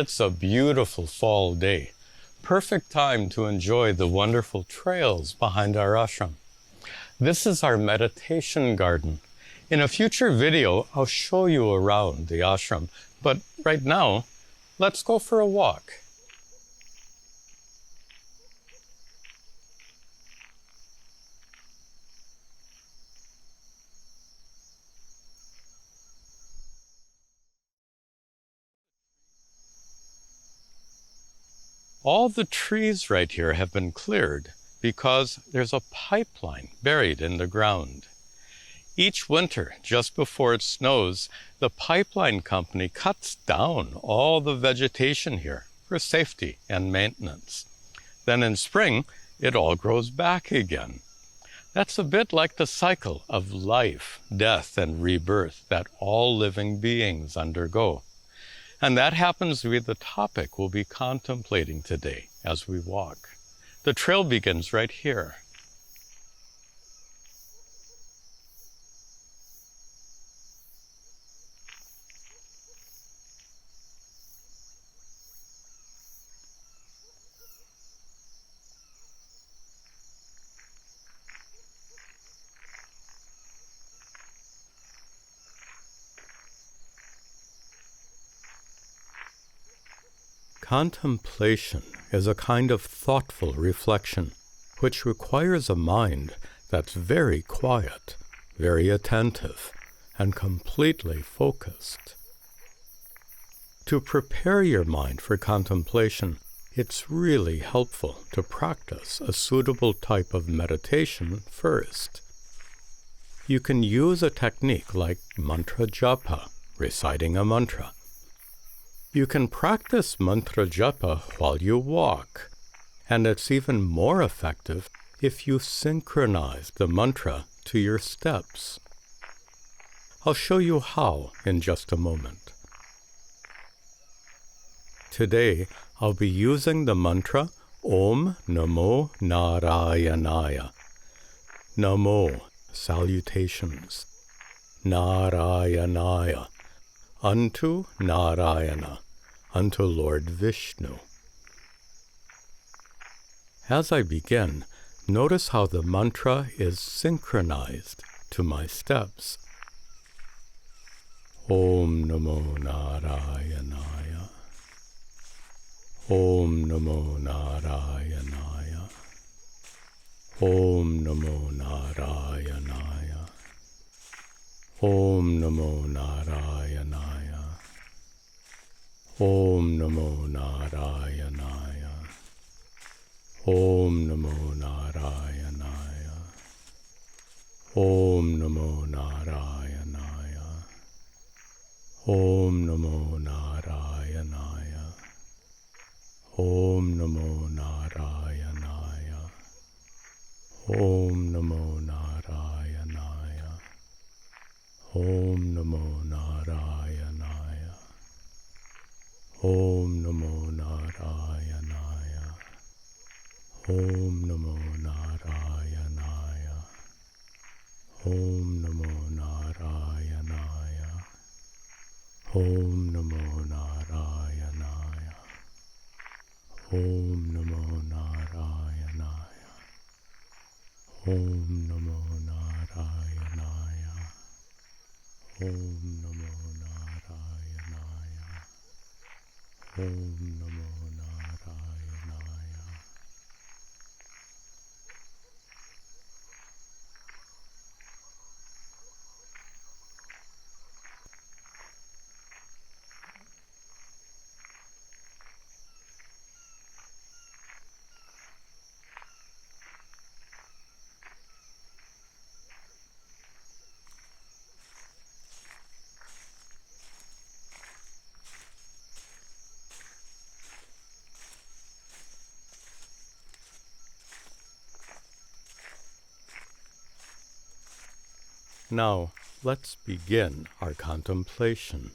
It's a beautiful fall day. Perfect time to enjoy the wonderful trails behind our ashram. This is our meditation garden. In a future video, I'll show you around the ashram, but right now, let's go for a walk. All the trees right here have been cleared because there's a pipeline buried in the ground. Each winter, just before it snows, the pipeline company cuts down all the vegetation here for safety and maintenance. Then in spring, it all grows back again. That's a bit like the cycle of life, death, and rebirth that all living beings undergo. And that happens to be the topic we'll be contemplating today as we walk. The trail begins right here. Contemplation is a kind of thoughtful reflection, which requires a mind that's very quiet, very attentive, and completely focused. To prepare your mind for contemplation, it's really helpful to practice a suitable type of meditation first. You can use a technique like mantra japa, reciting a mantra. You can practice mantra japa while you walk, and it's even more effective if you synchronize the mantra to your steps. I'll show you how in just a moment. Today, I'll be using the mantra Om Namo Narayanaya. Namo, salutations. Narayanaya, unto Narayana, unto Lord Vishnu. As I begin, notice how the mantra is synchronized to my steps. Om Namo Narayanaya. Om Namo Narayanaya. Om Namo Narayanaya. Om Namo Narayanaya. Om Namo Narayanaya. Om Namo Narayanaya. Om Namo Narayanaya. Om Namo Narayanaya. Om Namo Narayanaya. Om Namo Narayanaya. Om Namo Narayanaya. Om Namo Narayanaya. Om Namo Narayanaya. Om Namo Narayanaya. Om Namo Narayanaya. Om Namo Narayanaya. Om Namo Narayanaya. Om Namo Narayanaya. Om Namo Narayanaya. Now, let's begin our contemplation.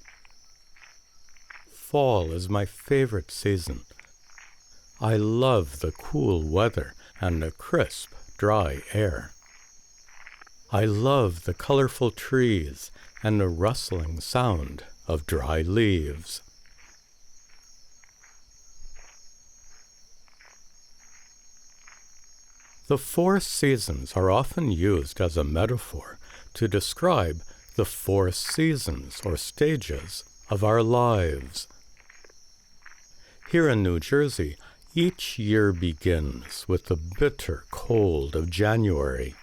Fall is my favorite season. I love the cool weather and the crisp, dry air. I love the colorful trees and the rustling sound of dry leaves. The 4 seasons are often used as a metaphor to describe the 4 seasons or stages of our lives. Here in New Jersey, each year begins with the bitter cold of January,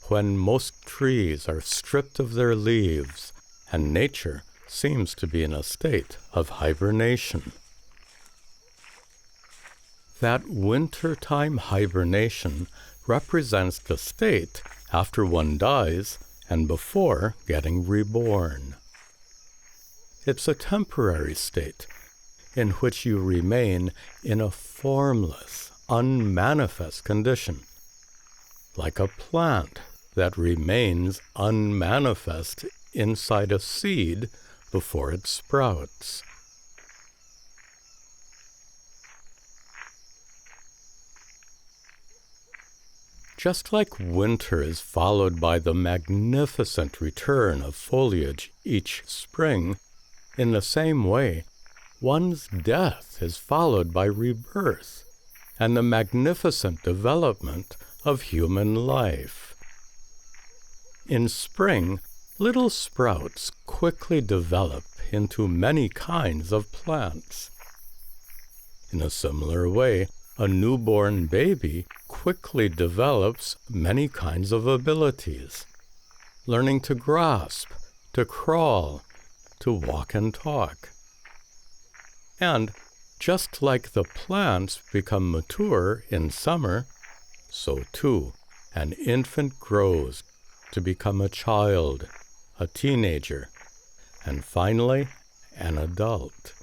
when most trees are stripped of their leaves and nature seems to be in a state of hibernation. That wintertime hibernation represents the state after one dies and before getting reborn. It's a temporary state in which you remain in a formless, unmanifest condition, like a plant that remains unmanifest inside a seed before it sprouts. Just like winter is followed by the magnificent return of foliage each spring, in the same way, one's death is followed by rebirth and the magnificent development of human life. In spring, little sprouts quickly develop into many kinds of plants. In a similar way, a newborn baby quickly develops many kinds of abilities, learning to grasp, to crawl, to walk and talk. And just like the plants become mature in summer, so too an infant grows to become a child, a teenager, and finally an adult.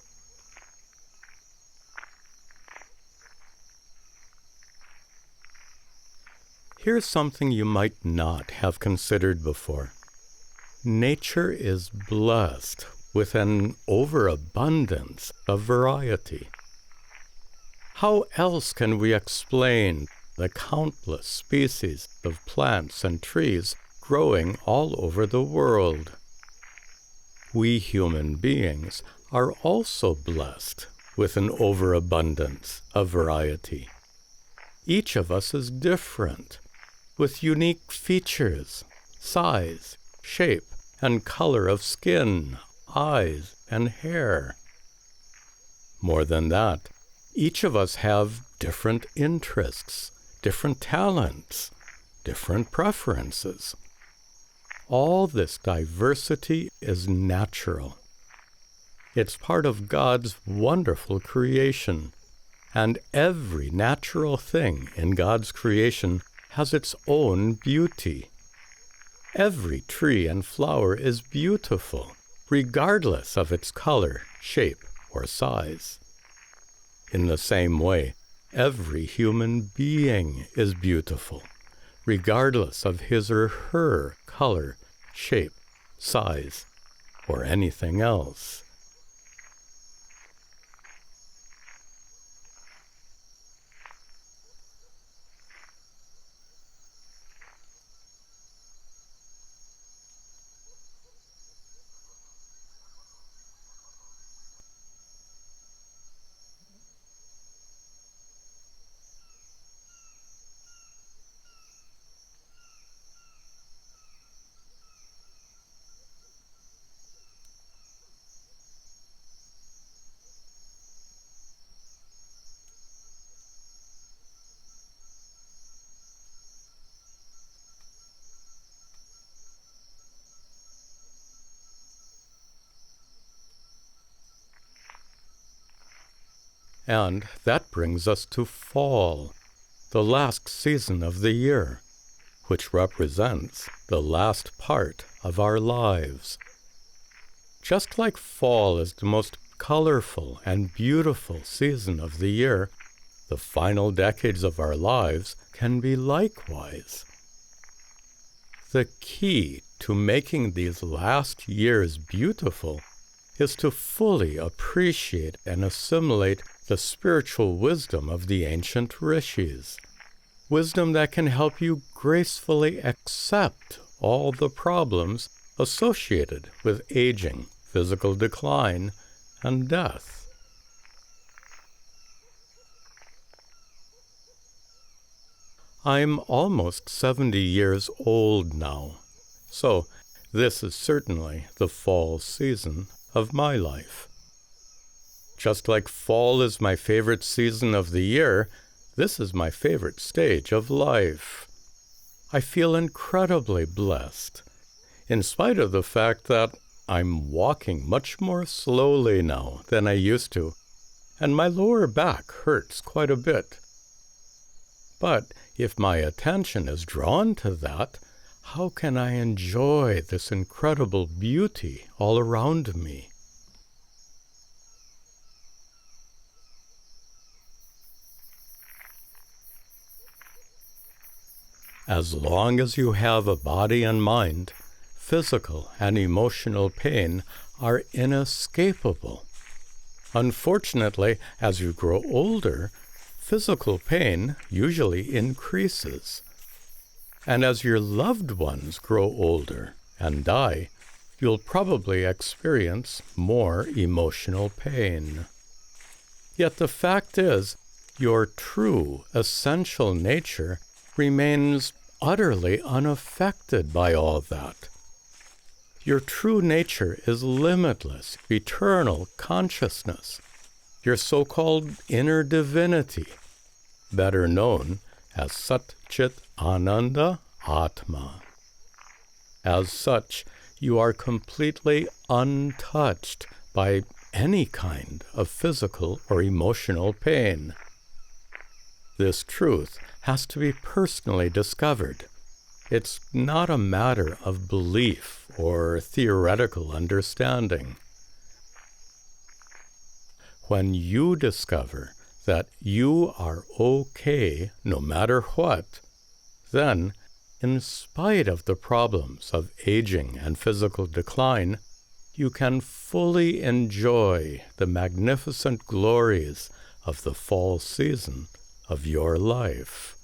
Here's something you might not have considered before. Nature is blessed with an overabundance of variety. How else can we explain the countless species of plants and trees growing all over the world? We human beings are also blessed with an overabundance of variety. Each of us is different, with unique features, size, shape, and color of skin, eyes, and hair. More than that, each of us have different interests, different talents, different preferences. All this diversity is natural. It's part of God's wonderful creation, and every natural thing in God's creation has its own beauty. Every tree and flower is beautiful, regardless of its color, shape, or size. In the same way, every human being is beautiful, regardless of his or her color, shape, size, or anything else. And that brings us to fall, the last season of the year, which represents the last part of our lives. Just like fall is the most colorful and beautiful season of the year, the final decades of our lives can be likewise. The key to making these last years beautiful is to fully appreciate and assimilate the spiritual wisdom of the ancient rishis, wisdom that can help you gracefully accept all the problems associated with aging, physical decline, and death. I'm almost 70 years old now, so this is certainly the fall season of my life. Just like fall is my favorite season of the year, this is my favorite stage of life. I feel incredibly blessed, in spite of the fact that I'm walking much more slowly now than I used to, and my lower back hurts quite a bit. But if my attention is drawn to that, how can I enjoy this incredible beauty all around me? As long as you have a body and mind, physical and emotional pain are inescapable. Unfortunately, as you grow older, physical pain usually increases. And as your loved ones grow older and die, you'll probably experience more emotional pain. Yet the fact is, your true, essential nature remains utterly unaffected by all that. Your true nature is limitless, eternal consciousness, your so-called inner divinity, better known as Sat Chit Ananda Atma. As such, you are completely untouched by any kind of physical or emotional pain. This truth has to be personally discovered. It's not a matter of belief or theoretical understanding. When you discover that you are okay no matter what, then, in spite of the problems of aging and physical decline, you can fully enjoy the magnificent glories of the fall season of your life.